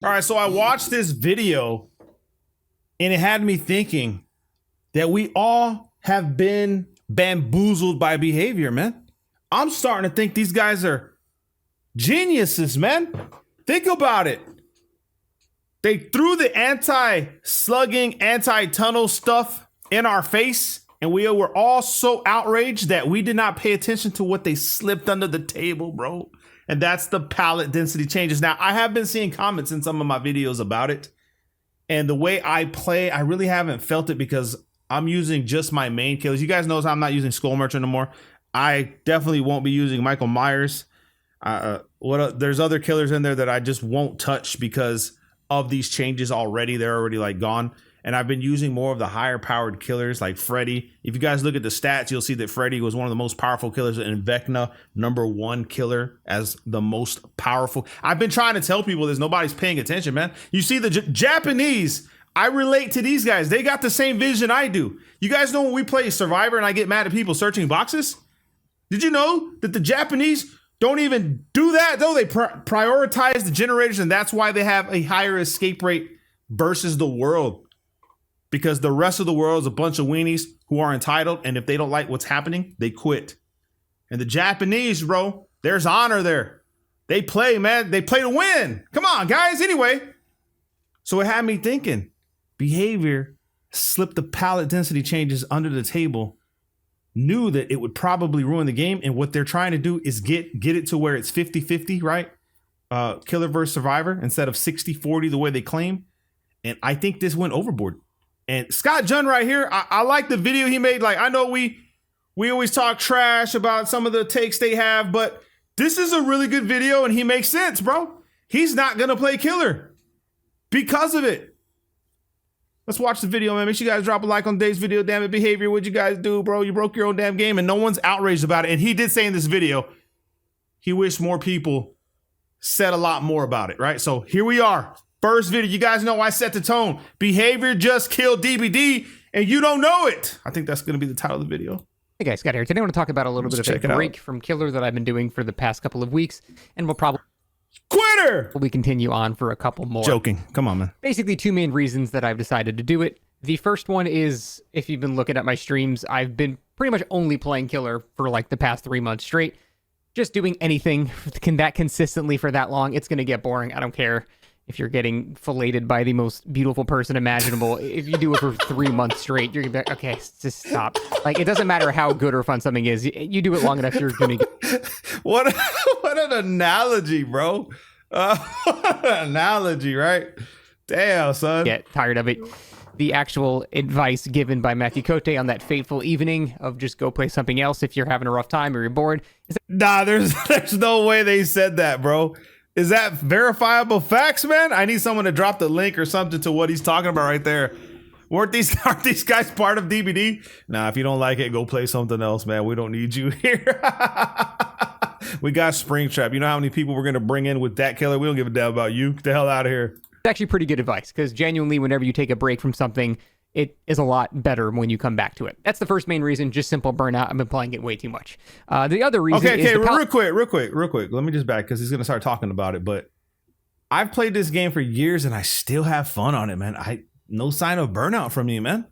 All right, so I watched this video and it had me thinking that we all have been bamboozled by behavior, man. I'm starting to think these guys are geniuses, man. Think about it. They threw the anti-slugging, anti-tunnel stuff in our face, and we were all so outraged that we did not pay attention to what they slipped under the table, bro. And that's the pallet density changes. Now, I have been seeing comments in some of my videos about it. And the way I play, I really haven't felt it because I'm using just my main killers. You guys know I'm not using Skull Merchant anymore. I definitely won't be using Michael Myers. There's other killers in there that I just won't touch because of these changes already. They're already like gone. And I've been using more of the higher powered killers like Freddy. If you guys look at the stats, you'll see that Freddy was one of the most powerful killers, and Vecna, #1 killer as the most powerful. I've been trying to tell people this. Nobody's paying attention, man. You see the Japanese, I relate to these guys. They got the same vision I do. You guys know when we play Survivor and I get mad at people searching boxes? Did you know that the Japanese don't even do that, though? They prioritize the generators, and that's why they have a higher escape rate versus the world. Because the rest of the world is a bunch of weenies who are entitled, and if they don't like what's happening, they quit. And the Japanese, bro, there's honor there. They play, man. They play to win. Come on, guys. Anyway, so it had me thinking, behavior slipped the pallet density changes under the table, knew that it would probably ruin the game, and what they're trying to do is get it to where it's 50-50, right? Killer versus survivor instead of 60-40 the way they claim. And I think this went overboard. And Scott Junn right here, I like the video he made. Like, I know we always talk trash about some of the takes they have, but this is a really good video and he makes sense, bro. He's not going to play killer because of it. Let's watch the video, man. Make sure you guys drop a like on today's video. Damn it, behavior. What'd you guys do, bro? You broke your own damn game and no one's outraged about it. And he did say in this video, he wished more people said a lot more about it, right? So here we are. First video, you guys know I set the tone. Behavior just killed DBD, and you don't know it. I think that's going to be the title of the video. Hey guys, Scott here. Today I want to talk about a little bit of a break from killer that I've been doing for the past couple of weeks, and we'll probably continue on for a couple more. Joking. Come on, man. Basically, two main reasons that I've decided to do it. The first one is, if you've been looking at my streams, I've been pretty much only playing killer for like the past 3 months straight. Just doing anything that consistently for that long, it's going to get boring. I don't care if you're getting filleted by the most beautiful person imaginable. If you do it for 3 months straight, you're gonna be like, okay, just stop. Like, it doesn't matter how good or fun something is. You do it long enough, you're gonna get... What an analogy, bro. What an analogy, right? Damn, son. Get tired of it. The actual advice given by Matthew Cote on that fateful evening of just go play something else if you're having a rough time or you're bored. Nah, there's no way they said that, bro. Is that verifiable facts, man? I need someone to drop the link or something to what he's talking about right there. Aren't these guys part of DBD? Nah, if you don't like it, go play something else, man. We don't need you here. We got Springtrap. You know how many people we're going to bring in with that killer? We don't give a damn about you. Get the hell out of here. It's actually pretty good advice, because genuinely, whenever you take a break from something, it is a lot better when you come back to it. That's the first main reason, just simple burnout. I've been playing it way too much. The other reason is... real quick. Let me just back, because he's going to start talking about it. But I've played this game for years, and I still have fun on it, man. No sign of burnout from me, man.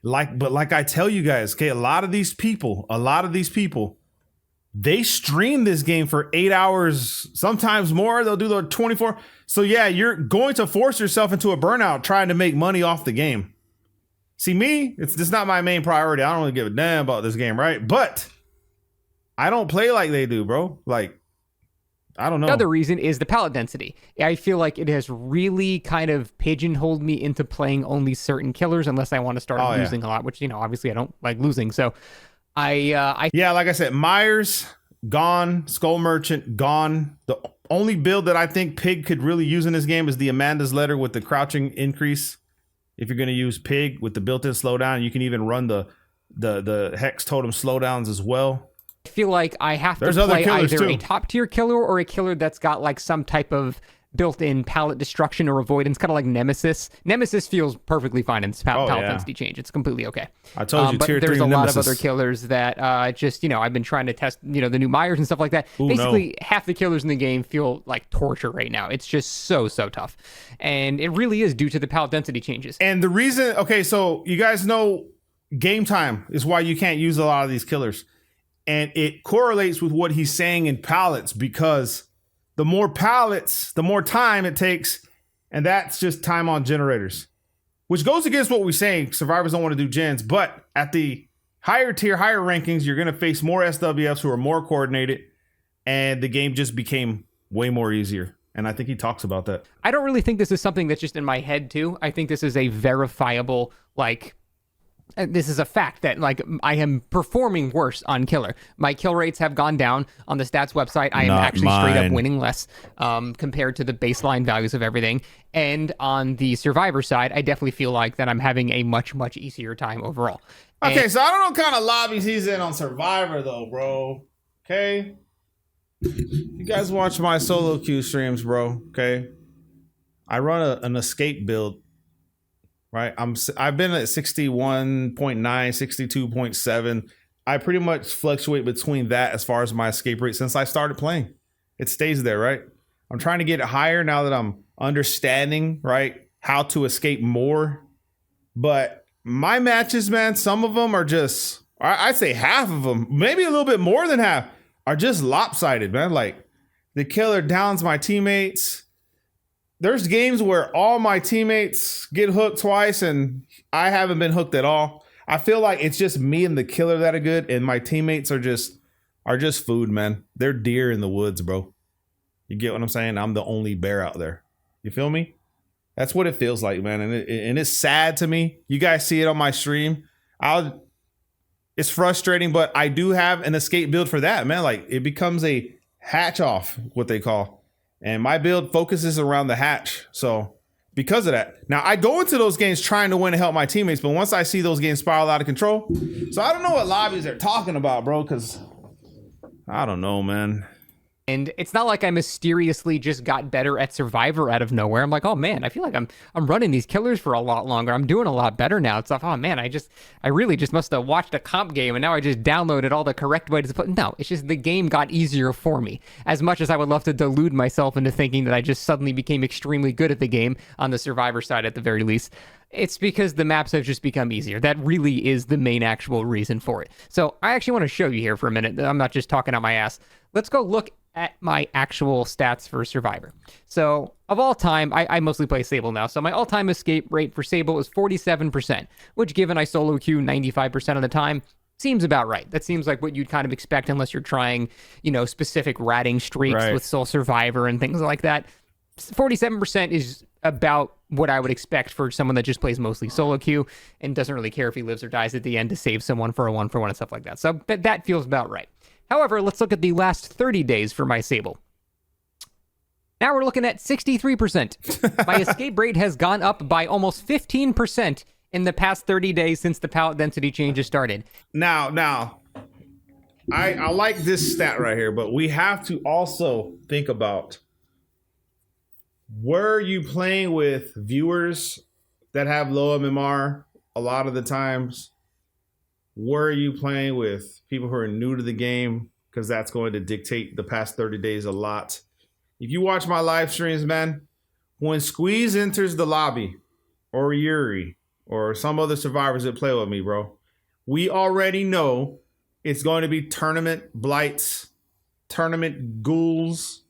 Like I tell you guys, okay, a lot of these people, they stream this game for 8 hours, sometimes more. They'll do the 24. So yeah, you're going to force yourself into a burnout trying to make money off the game. See, me, it's just not my main priority. I don't really give a damn about this game, right? But I don't play like they do, bro. Like, I don't know. The other reason is the pallet density. I feel like it has really kind of pigeonholed me into playing only certain killers unless I want to start losing a lot, which, you know, obviously I don't like losing. So yeah, like I said, Myers, gone. Skull Merchant, gone. The only build that I think Pig could really use in this game is the Amanda's Letter with the crouching increase. If you're going to use Pig with the built-in slowdown, you can even run the Hex Totem slowdowns as well. I feel like I have to play either a top-tier killer or a killer that's got like some type of built-in pallet destruction or avoidance, kind of like Nemesis. Nemesis feels perfectly fine in this pallet density change. It's completely okay. I told you, but tier 3 there's a Nemesis. lot of other killers that just, I've been trying to test, the new Myers and stuff like that. Ooh, basically, half the killers in the game feel like torture right now. It's just so tough. And it really is due to the pallet density changes. And the reason, okay, so you guys know game time is why you can't use a lot of these killers. And it correlates with what he's saying in pallets, because the more pallets, the more time it takes. And that's just time on generators, which goes against what we're saying. Survivors don't want to do gens, but at the higher tier, higher rankings, you're going to face more SWFs who are more coordinated. And the game just became way more easier. And I think he talks about that. I don't really think this is something that's just in my head too. I think this is a verifiable, this is a fact that I am performing worse on killer. My kill rates have gone down on the stats website. I am actually straight up winning less compared to the baseline values of everything. And on the survivor side, I definitely feel like that I'm having a much easier time overall. Okay, so I don't know what kind of lobbies he's in on survivor though, bro. Okay. You guys watch my solo queue streams, bro. Okay. I run an escape build. Right, I've been at 61.9, 62.7. I pretty much fluctuate between that as far as my escape rate since I started playing. It stays there, right? I'm trying to get it higher now that I'm understanding, right, how to escape more. But my matches, man, some of them are just, I'd say half of them, maybe a little bit more than half, are just lopsided, man. Like the killer downs my teammates. There's games where all my teammates get hooked twice and I haven't been hooked at all. I feel like it's just me and the killer that are good, and my teammates are just food, man. They're deer in the woods, bro. You get what I'm saying? I'm the only bear out there. You feel me? That's what it feels like, man. And it's sad to me. You guys see it on my stream. It's frustrating, but I do have an escape build for that, man. Like it becomes a hatch off, what they call. And my build focuses around the hatch. So because of that, now I go into those games trying to win and help my teammates. But once I see those games spiral out of control, so I don't know what lobbies they're talking about, bro, because I don't know, man. And it's not like I mysteriously just got better at Survivor out of nowhere. I'm like, oh man, I feel like I'm running these killers for a lot longer. I'm doing a lot better now. It's like, oh man, I really just must have watched a comp game and now I just downloaded all the correct ways to put. No, it's just the game got easier for me. As much as I would love to delude myself into thinking that I just suddenly became extremely good at the game on the Survivor side at the very least. It's because the maps have just become easier. That really is the main actual reason for it. So I actually want to show you here for a minute. I'm not just talking out my ass. Let's go look at my actual stats for Survivor. So of all time, I mostly play Sable now. So my all-time escape rate for Sable is 47%, which given I solo queue 95% of the time, seems about right. That seems like what you'd kind of expect unless you're trying, specific ratting streaks with Soul Survivor and things like that. 47% is about what I would expect for someone that just plays mostly solo queue and doesn't really care if he lives or dies at the end to save someone for a 1-for-1 and stuff like that. So that feels about right. However, let's look at the last 30 days for my Sable. Now we're looking at 63%. My escape rate has gone up by almost 15% in the past 30 days since the pallet density changes started. Now, I like this stat right here, but we have to also think about, were you playing with viewers that have low MMR a lot of the times? Were you playing with people who are new to the game? Because that's going to dictate the past 30 days a lot. If you watch my live streams, man, when Squeeze enters the lobby, or Yuri, or some other survivors that play with me, bro, we already know it's going to be tournament blights, tournament ghouls,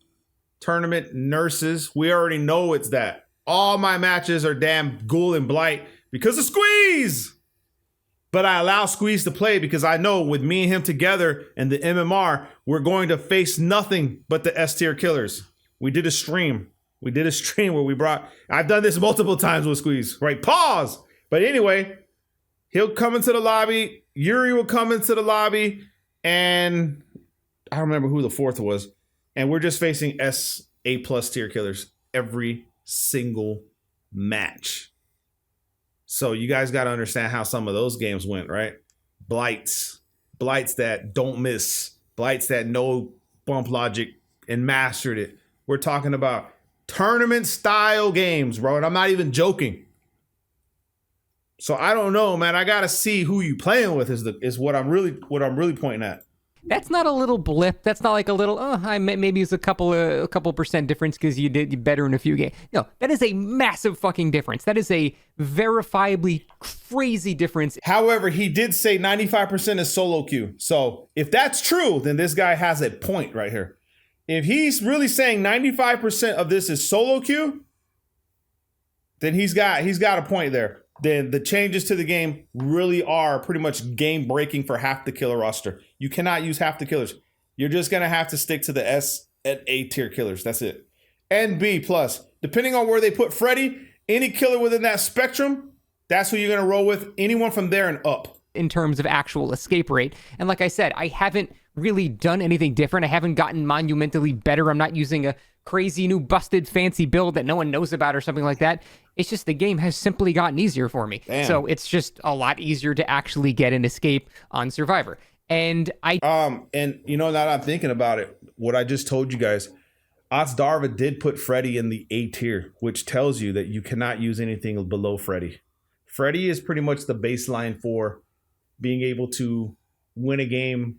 tournament nurses. We already know it's that. All my matches are damn ghoul and blight because of Squeeze. But I allow Squeeze to play because I know with me and him together and the MMR, we're going to face nothing but the S tier killers. We did a stream. Where I've done this multiple times with Squeeze, right? Pause. But anyway, he'll come into the lobby. Yuri will come into the lobby. And I don't remember who the fourth was. And we're just facing A+ tier killers every single match. So you guys got to understand how some of those games went, right? Blights that don't miss, blights that know bump logic and mastered it. We're talking about tournament style games, bro. And I'm not even joking. So I don't know, man. I gotta see who you playing with is what I'm really pointing at. That's not a little blip. That's not like a little, maybe it's a couple percent difference because you did better in a few games. No, that is a massive fucking difference. That is a verifiably crazy difference. However, he did say 95% is solo queue. So if that's true, then this guy has a point right here. If he's really saying 95% of this is solo queue, then he's got a point there. Then the changes to the game really are pretty much game breaking for half the killer roster. You cannot use half the killers. You're just going to have to stick to the S and A tier killers. That's it. And B plus. Depending on where they put Freddy, any killer within that spectrum, that's who you're going to roll with. Anyone from there and up. In terms of actual escape rate. And like I said, I haven't really done anything different. I haven't gotten monumentally better. I'm not using a crazy new busted fancy build that no one knows about or something like that. It's just the game has simply gotten easier for me. Damn. So it's just a lot easier to actually get an escape on Survivor. And and you know, now that I'm thinking about it, what I just told you guys, Darva did put Freddy in the A tier, which tells you that you cannot use anything below Freddy. Freddy is pretty much the baseline for being able to win a game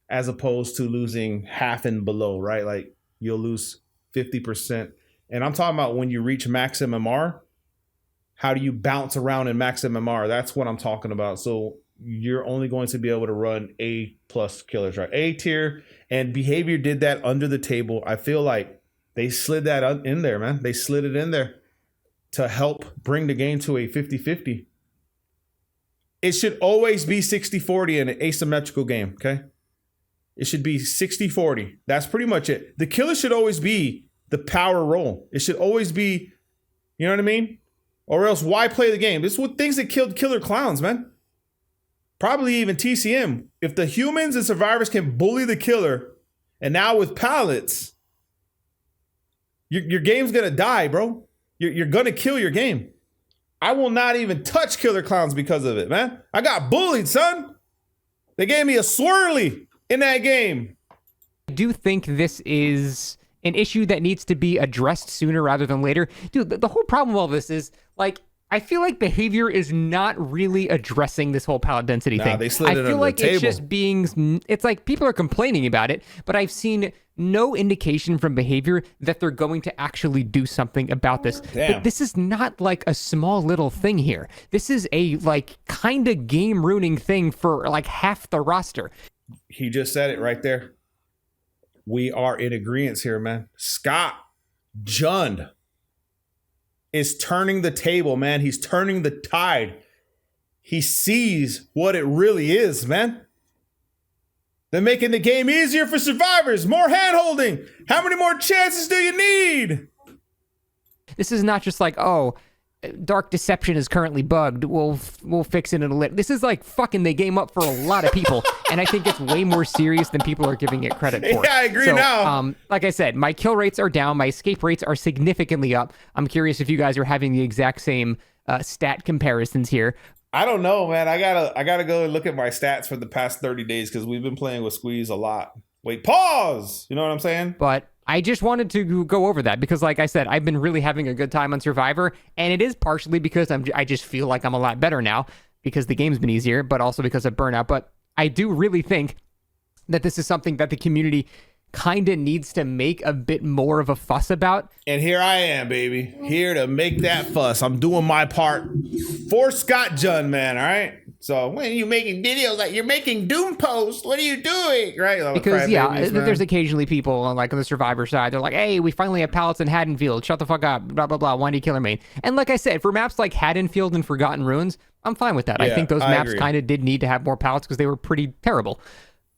as opposed to losing half and below, right? Like you'll lose 50%. And I'm talking about when you reach max MMR, how do you bounce around in max MMR? That's what I'm talking about. So you're only going to be able to run A plus killers, right? A tier, and Behavior did that under the table. I feel like they slid that in there, man. They slid it in there to help bring the game to a 50-50. It should always be 60-40 in an asymmetrical game, okay? It should be 60-40. That's pretty much it. The killer should always be the power role. It should always be, you know what I mean? Or else why play the game? This is what things that killed killer clowns, man. Probably even TCM. If the humans and survivors can bully the killer, and now with pallets, your game's gonna die, bro. You're gonna kill your game. I will not even touch killer clowns because of it, man. I got bullied, son. They gave me a swirly in that game. I do think this is an issue that needs to be addressed sooner rather than later. Dude, the whole problem with all this is, like, I feel like Behavior is not really addressing this whole pallet density thing. They slid it I feel under like the table. It's just being, it's like people are complaining about it, but I've seen no indication from Behavior that they're going to actually do something about this. Damn. But this is not like a small little thing here. This is a like kind of game ruining thing for like half the roster. He just said it right there. We are in agreement here, man. Scott Jund is turning the table, man. He's turning the tide. He sees what it really is, man. They're making the game easier for survivors. More hand-holding. How many more chances do you need? This is not just like, oh, Dark Deception is currently bugged. We'll fix it in a little. This is like fucking the game up for a lot of people, and I think it's way more serious than people are giving it credit for. Yeah, I agree now. Like I said, my kill rates are down. My escape rates are significantly up. I'm curious if you guys are having the exact same stat comparisons here. I don't know, man. I gotta go and look at my stats for the past 30 days because we've been playing with Squeeze a lot. Wait, pause. You know what I'm saying? But I just wanted to go over that because, like I said, I've been really having a good time on Survivor, and it is partially because I just feel like I'm a lot better now because the game's been easier, but also because of burnout. But I do really think that this is something that the community kind of needs to make a bit more of a fuss about. And here I am, baby, here to make that fuss. I'm doing my part for Scott Jund, man. All right. So when are you making videos like you're making Doom posts? What are you doing? Right? Because there's occasionally people on like on the Survivor side. They're like, "Hey, we finally have pallets in Haddonfield. Shut the fuck up." Blah blah blah. Windy Killer Main. And like I said, for maps like Haddonfield and Forgotten Ruins, I'm fine with that. Yeah, I think those maps kind of did need to have more pallets because they were pretty terrible.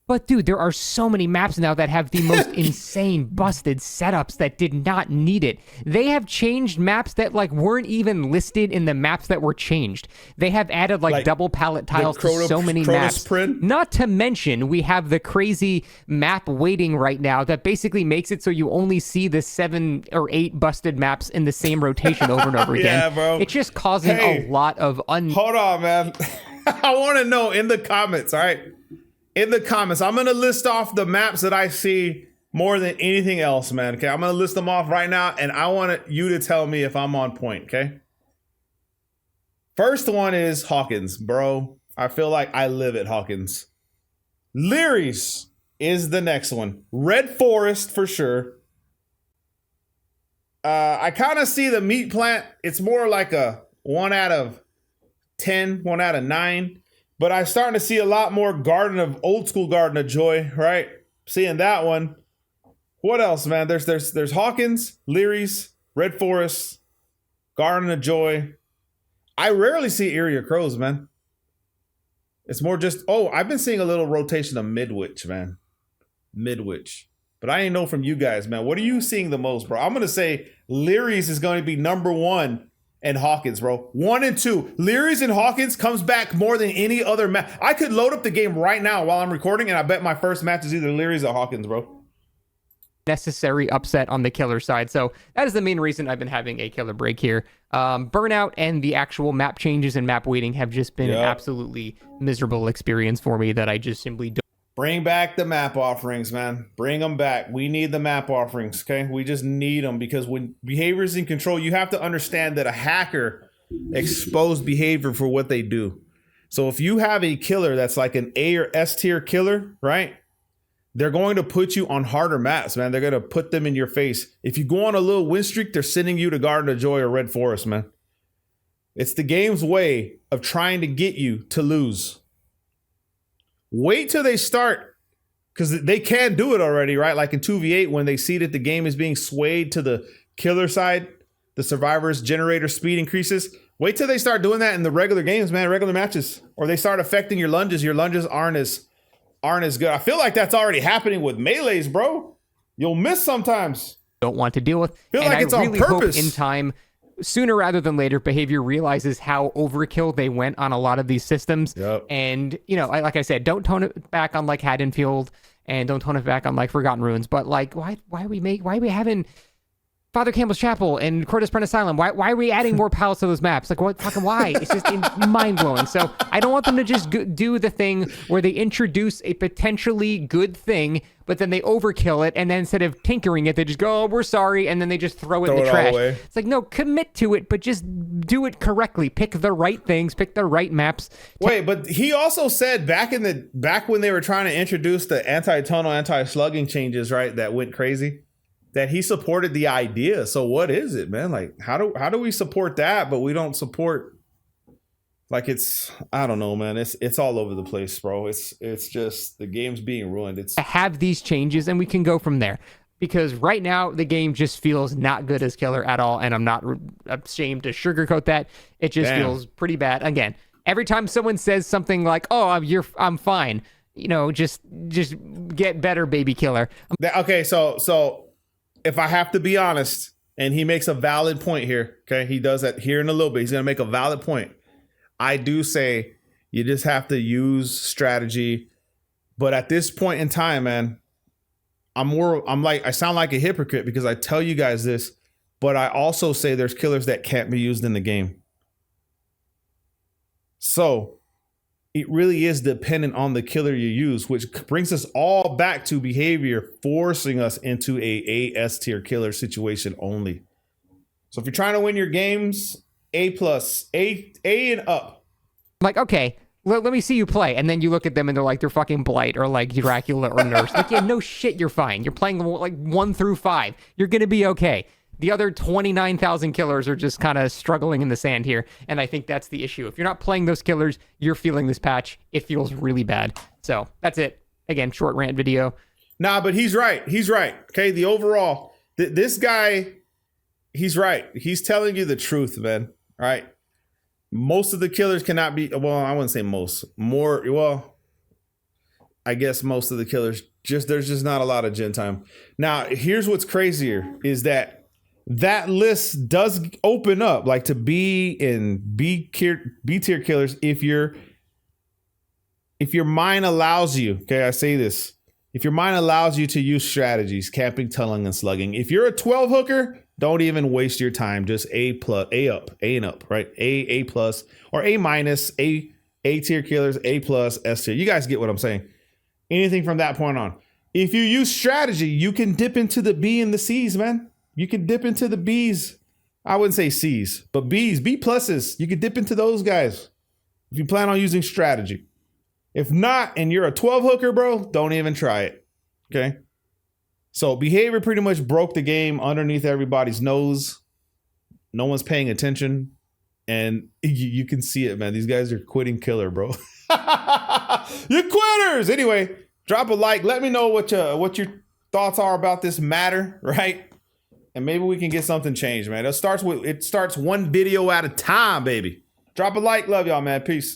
But dude, there are so many maps now that have the most insane busted setups that did not need it. They have changed maps that like weren't even listed in the maps that were changed. They have added like double pallet tiles to so many maps. Print. Not to mention, we have the crazy map waiting right now that basically makes it so you only see the 7 or 8 busted maps in the same rotation over and over again. Yeah, bro. It's just causing a lot of Hold on, man. I want to know in the comments, all right? In the comments, I'm going to list off the maps that I see more than anything else, man. Okay, I'm gonna list them off right now, and I want you to tell me if I'm on point. Okay. First one is Hawkins, bro. I feel like I live at Hawkins. Leary's is the next one. Red Forest for sure. I kind of see the meat plant. It's more like a 1 out of 10, 1 out of 9. But I'm starting to see a lot more old school Garden of Joy, right? Seeing that one. What else, man? There's Hawkins, Leary's, Red Forest, Garden of Joy. I rarely see Area Crows, man. It's more just, I've been seeing a little rotation of Midwich, man. Midwich. But I ain't know from you guys, man. What are you seeing the most, bro? I'm going to say Leary's is going to be number 1 and Hawkins, bro. 1 and 2. Leary's and Hawkins comes back more than any other match. I could load up the game right now while I'm recording, and I bet my first match is either Leary's or Hawkins, bro. Necessary upset on the killer side. So that is the main reason I've been having a killer break here. Burnout and the actual map changes and map waiting have just been an absolutely miserable experience for me that I just simply don't. Bring back the map offerings, man. Bring them back. We need the map offerings, okay? We just need them because when behavior is in control, you have to understand that a hacker exposed behavior for what they do. So if you have a killer that's like an A or S tier killer, right? They're going to put you on harder maps, man. They're going to put them in your face. If you go on a little win streak, they're sending you to Garden of Joy or Red Forest, man. It's the game's way of trying to get you to lose. Wait till they start, because they can do it already, right? Like in 2v8, when they see that the game is being swayed to the killer side, the survivor's generator speed increases. Wait till they start doing that in the regular games, man, regular matches. Or they start affecting your lunges. Your lunges aren't as good. I feel like that's already happening with melees, bro. You'll miss sometimes. Don't want to deal with. Feel like it's on purpose. Hope in time, sooner rather than later, behavior realizes how overkill they went on a lot of these systems. Yep. And, like I said, don't tone it back on like Haddonfield and don't tone it back on like Forgotten Ruins. But like, why are we having Father Campbell's Chapel and Cortes Prentice Island? Why are we adding more pallets to those maps? Like, what fucking why? It's just mind-blowing. So I don't want them to just do the thing where they introduce a potentially good thing, but then they overkill it, and then instead of tinkering it, they just go, we're sorry, and then they just throw it in the trash. It's like, no, commit to it, but just do it correctly. Pick the right things, pick the right maps. Wait, but he also said back when they were trying to introduce the anti-tunnel, anti-slugging changes, right, that went crazy, that he supported the idea. So what is it, man? Like, how do we support that, but we don't support, like, I don't know, man. It's all over the place, bro. It's just the game's being ruined. It's have these changes and we can go from there. Because right now the game just feels not good as killer at all, and I'm not ashamed to sugarcoat that. It just feels pretty bad. Again, every time someone says something like, "Oh, I'm fine," just get better, baby killer. Okay, so if I have to be honest, and he makes a valid point here, okay? He does that here in a little bit. He's going to make a valid point. I do say you just have to use strategy. But at this point in time, man, I sound like a hypocrite because I tell you guys this, but I also say there's killers that can't be used in the game. So it really is dependent on the killer you use, which brings us all back to behavior, forcing us into a S tier killer situation only. So if you're trying to win your games, A+, A and up. Like, okay, let me see you play. And then you look at them and they're like, they're fucking Blight or like Dracula or Nurse. Like, yeah, no shit, you're fine. You're playing like 1 through 5. You're going to be okay. The other 29,000 killers are just kind of struggling in the sand here. And I think that's the issue. If you're not playing those killers, you're feeling this patch. It feels really bad. So that's it. Again, short rant video. Nah, but he's right. He's right. Okay, the overall, this guy, he's right. He's telling you the truth, man. All right. Most of the killers cannot be, well, I wouldn't say most. More, well, I guess most of the killers, there's just not a lot of gen time. Now, here's what's crazier is that list does open up, like, to be in B tier killers if your mind allows you. Okay, I say this. If your mind allows you to use strategies, camping, tunneling, and slugging. If you're a 12 hooker, don't even waste your time. Just A and up, right? A plus, or A minus, A tier killers, A plus, S tier. You guys get what I'm saying. Anything from that point on. If you use strategy, you can dip into the B and the C's, man. You can dip into the B's. I wouldn't say C's, but B's, B pluses. You can dip into those guys if you plan on using strategy. If not, and you're a 12 hooker, bro, don't even try it. Okay. So behavior pretty much broke the game underneath everybody's nose. No one's paying attention. And you can see it, man. These guys are quitting killer, bro. You're quitters. Anyway, drop a like. Let me know what your thoughts are about this matter, right? And maybe we can get something changed, man. It starts one video at a time, baby. Drop a like. Love y'all, man. Peace.